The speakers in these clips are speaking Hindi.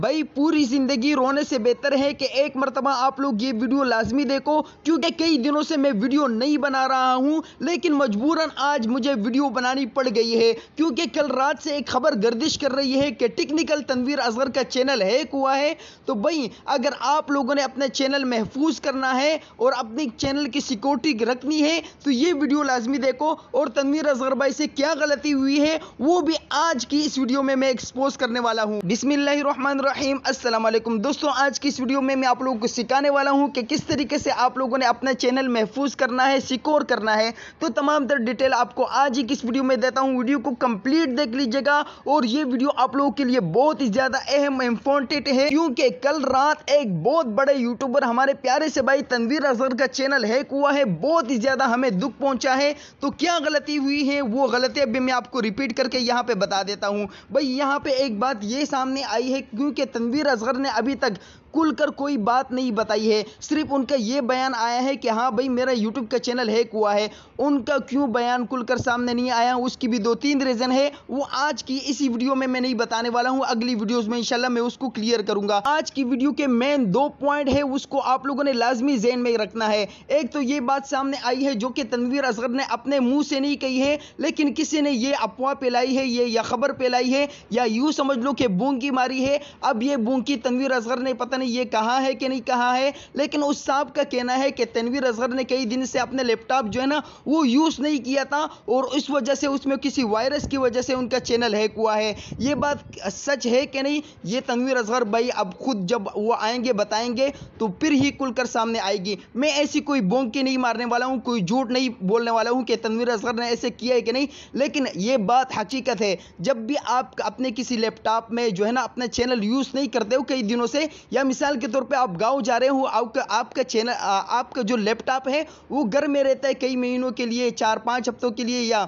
भाई पूरी जिंदगी रोने से बेहतर है कि एक मरतबा आप लोग ये वीडियो लाजमी देखो, क्योंकि कई दिनों से मैं वीडियो नहीं बना रहा हूं, लेकिन मजबूरन आज मुझे वीडियो बनानी पड़ गई है क्योंकि कल रात से एक खबर गर्दिश कर रही है कि टेक्निकल तनवीर असगर का चैनल हैक हुआ है। तो भाई अगर आप लोगों ने अपने चैनल महफूज करना है और अपने चैनल की सिक्योरिटी रखनी है तो ये वीडियो लाजमी देखो, और तनवीर असगर भाई से क्या गलती हुई है वो भी आज की इस वीडियो में मैं एक्सपोज करने वाला हूं। बिस्मिल्लाहिर्रहमानिर्रहीम, अस्सलाम वालेकुम दोस्तों। आज की इस वीडियो में मैं आप लोगों को सिखाने वाला हूं कि किस तरीके से आप लोगों ने अपना चैनल महफूज करना है, सिक्योर करना है। तो तमाम तर डिटेल आपको आज ही किस वीडियो में देता हूं। वीडियो को कंप्लीट देख लीजिएगा, और ये वीडियो आप लोगों के लिए बहुत ही ज्यादा अहम इंपॉर्टेंट है, क्योंकि कल रात एक बहुत बड़े यूट्यूबर हमारे प्यारे से भाई तनवीर असगर का चैनल हैक हुआ है। बहुत ही ज्यादा हमें दुख पहुंचा है। तो क्या गलती हुई है वो गलती अभी मैं आपको रिपीट करके यहाँ पे बता देता हूँ। भाई यहाँ पे एक बात ये सामने आई है, क्योंकि तनवीर असगर ने अभी तक खुलकर कोई बात नहीं बताई है। सिर्फ उनका ये बयान आया है कि हाँ भाई मेरा यूट्यूब का चैनल हैक हुआ है। उनका क्यों बयान खुलकर सामने नहीं आया उसकी भी 2-3 रीजन है, वो आज की इसी वीडियो में मैं नहीं बताने वाला हूँ। अगली वीडियोस में इंशाल्लाह मैं उसको क्लियर करूंगा। आज की वीडियो के मेन 2 पॉइंट है, उसको आप लोगों ने लाजमी ज़हन में रखना है। एक तो ये बात सामने आई है जो कि तनवीर असगर ने अपने मुंह से नहीं कही है, लेकिन किसी ने ये अफवाह फैलाई है, ये या खबर फैलाई है, या यूं समझ लो कि बूंकी मारी है। अब ये बूंकी तनवीर असगर ने पता नहीं ये कहा है कि नहीं कहा है, लेकिन उस साहब का कहना है कि तनवीर असगर ने कई दिन से अपने लैपटॉप जो है ना वो यूज नहीं किया था, और इस वजह से उसमें किसी वायरस की वजह से उनका चैनल हैक हुआ है। ये बात सच है कि नहीं, ये तनवीर असगर भाई अब खुद जब वो आएंगे बताएंगे तो फिर ही खुलकर सामने आएगी। मैं ऐसी कोई बूंकी नहीं मारने वाला हूं, कोई झूठ नहीं बोलने वाला हूं कि तनवीर असगर ने ऐसे किया है कि नहीं, लेकिन ये बात हकीकत है। जब भी आप अपने किसी लैपटॉप में जो है ना अपना चैनल यूज नहीं करते हो कई दिनों से, या मिसाल के तौर पे आप गांव जा रहे हो, आपका चैनल आपका जो लैपटॉप है वो घर में रहता है कई महीनों के लिए, 4-5 हफ्तों के लिए या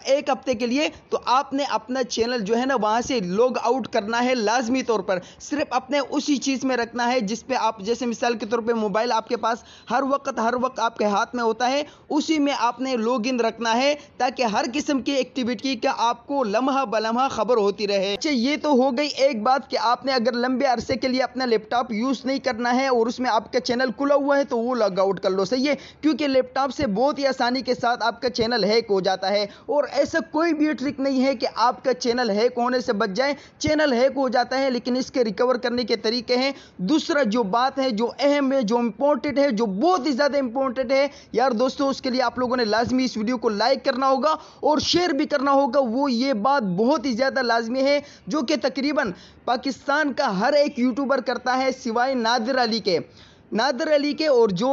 1 हफ्ते के लिए, तो आपने अपना चैनल जो है ना वहां से लॉग आउट करना है लाजमी तौर पर। सिर्फ अपने उसी चीज में रखना है जिस पे आप, जैसे मिसाल के तौर पे मोबाइल आपके पास हर वक्त आपके हाथ में होता है, उसी में आपने लॉग इन रखना है, ताकि हर किस्म की एक्टिविटी का आपको लम्हा बलम्हा खबर होती रहे। अच्छा, ये तो हो गई एक बात कि आपने अगर लंबे अरसे के लिए अपना लैपटॉप यूज नहीं करना है और उसमें आपका चैनल खुला हुआ है तो वो लॉग आउट कर लो, सही है, क्योंकि लैपटॉप से बहुत ही आसानी के साथ आपका चैनल हैक हो जाता है। और ऐसा कोई भी ट्रिक नहीं है कि आपका चैनल हैक होने से बच जाए। चैनल हैक हो जाता है लेकिन इसके रिकवर करने के तरीके हैं। दूसरा जो बात है, जो अहम है, जो इंपॉर्टेंट है, जो बहुत ही ज्यादा इंपॉर्टेंट है यार दोस्तों, उसके लिए आप लोगों ने लाजमी इस वीडियो को लाइक करना होगा और शेयर भी करना होगा। वो ये बात बहुत ही ज्यादा लाजमी है जो कि तकरीबन पाकिस्तान का हर एक यूट्यूबर करता है सिवाय नादिर अली के, और जो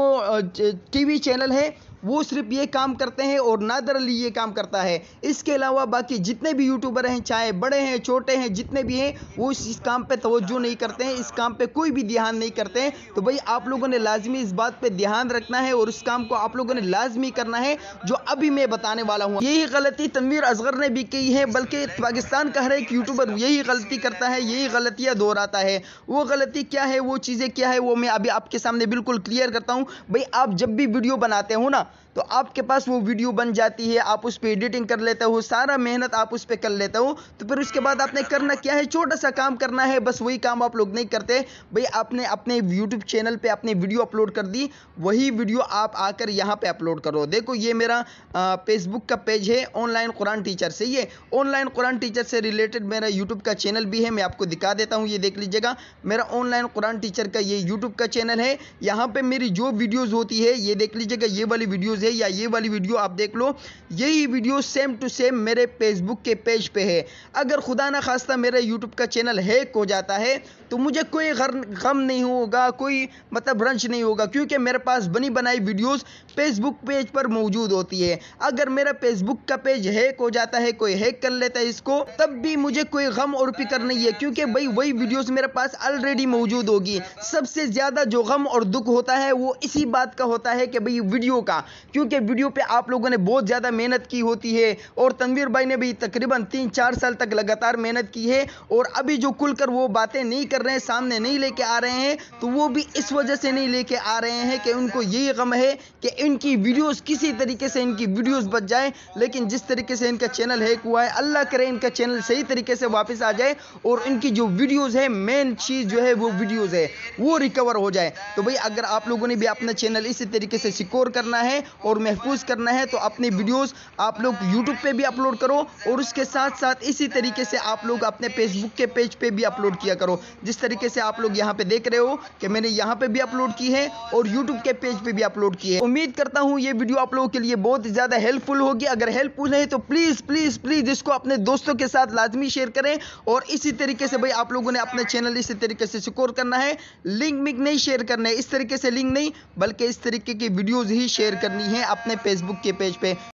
टीवी चैनल है वो सिर्फ ये काम करते हैं और नादिर अली ये काम करता है। इसके अलावा बाकी जितने भी यूट्यूबर हैं, चाहे बड़े हैं छोटे हैं, जितने भी हैं, वो इस काम पे तवज्जो नहीं करते हैं, इस काम पे कोई भी ध्यान नहीं करते हैं। तो भाई आप लोगों ने लाजमी इस बात पे ध्यान रखना है और इस काम को आप लोगों ने लाजमी करना है जो अभी मैं बताने वाला हूँ। यही गलती तनवीर असगर ने भी की है, बल्कि पाकिस्तान का हर एक यूट्यूबर यही गलती करता है, यही गलतियाँ दोहराता है। वो गलती क्या है, वो चीज़ें क्या है, वो मैं अभी आपके सामने बिल्कुल क्लियर करता हूँ। भाई आप जब भी वीडियो बनाते हो ना तो आपके पास वो वीडियो बन जाती है, आप उस पर एडिटिंग कर लेते हो, सारा मेहनत आप उस पर कर लेते हो, तो फिर उसके बाद आपने करना क्या है, छोटा सा काम करना है, बस वही काम आप लोग नहीं करते। भाई आपने अपने यूट्यूब चैनल पे अपनी वीडियो अपलोड कर दी, वही वीडियो आप आकर यहाँ पे अपलोड करो। देखो ये मेरा फेसबुक का पेज है ऑनलाइन कुरान टीचर से, ये ऑनलाइन कुरान टीचर से रिलेटेड मेरा यूट्यूब का चैनल भी है। मैं आपको दिखा देता हूँ, ये देख लीजिएगा, मेरा ऑनलाइन कुरान टीचर का ये यूट्यूब का चैनल है। यहाँ पे मेरी जो वीडियोज़ होती है ये देख लीजिएगा, ये वाली वीडियोज़ या ये वाली वीडियो आप देख लो, यही वीडियो सेम टू सेम मेरे फेसबुक के पेज पे है। अगर खुदा ना खास्ता मेरा यूट्यूब का चैनल हैक हो जाता है तो मुझे कोई गम नहीं होगा, कोई मतलब रंज नहीं होगा, क्योंकि मेरे पास बनी बनाई वीडियोस फेसबुक पेज पर मौजूद होती है। अगर मेरा फेसबुक का पेज हैक हो जाता है, कोई हैक कर लेता है इसको, तब भी मुझे कोई गम और फिक्र नहीं है, क्योंकि भाई वही वीडियोस मेरे पास ऑलरेडी मौजूद होगी। सबसे ज्यादा जो गम और दुख होता है वो इसी बात का होता है कि भाई वीडियो का, क्योंकि वीडियो पे आप लोगों ने बहुत ज़्यादा मेहनत की होती है और तनवीर भाई ने भी तकरीबन 3-4 साल तक लगातार मेहनत की है और अभी जो खुलकर वो बातें नहीं कर रहे हैं, सामने नहीं लेके आ रहे हैं, तो वो भी इस वजह से नहीं लेके आ रहे हैं कि उनको यही गम है कि इनकी वीडियोस किसी तरीके से इनकी वीडियोस बच जाए। लेकिन जिस तरीके से इनका चैनल हैक हुआ है, अल्लाह करे इनका चैनल सही तरीके से वापस आ जाए और इनकी जो वीडियोस है, मेन चीज़ जो है वो वीडियोस है वो रिकवर हो जाए। तो भाई अगर आप लोगों ने भी अपना चैनल इसी तरीके से सिक्योर करना है और महफूज करना है तो अपनी वीडियोस आप लोग यूट्यूब पे भी अपलोड करो और उसके साथ साथ इसी तरीके से आप लोग अपने फेसबुक के पेज पे भी अपलोड किया करो। जिस तरीके से आप लोग यहाँ पे देख रहे हो कि मैंने यहाँ पे भी अपलोड की है और यूट्यूब के पेज पे भी अपलोड की है। उम्मीद करता हूँ ये वीडियो आप लोगों के लिए बहुत ज़्यादा हेल्पफुल होगी। अगर हेल्पफुल है तो प्लीज़ प्लीज़ प्लीज़ इसको अपने दोस्तों के साथ लाजमी शेयर करें और इसी तरीके से भाई आप लोगों ने अपने चैनल इसी तरीके से सिक्योर करना है। लिंक मिक नहीं शेयर करना है, इस तरीके से लिंक नहीं बल्कि इस तरीके की वीडियोज़ ही शेयर करनी है अपने फेसबुक के पेज पे।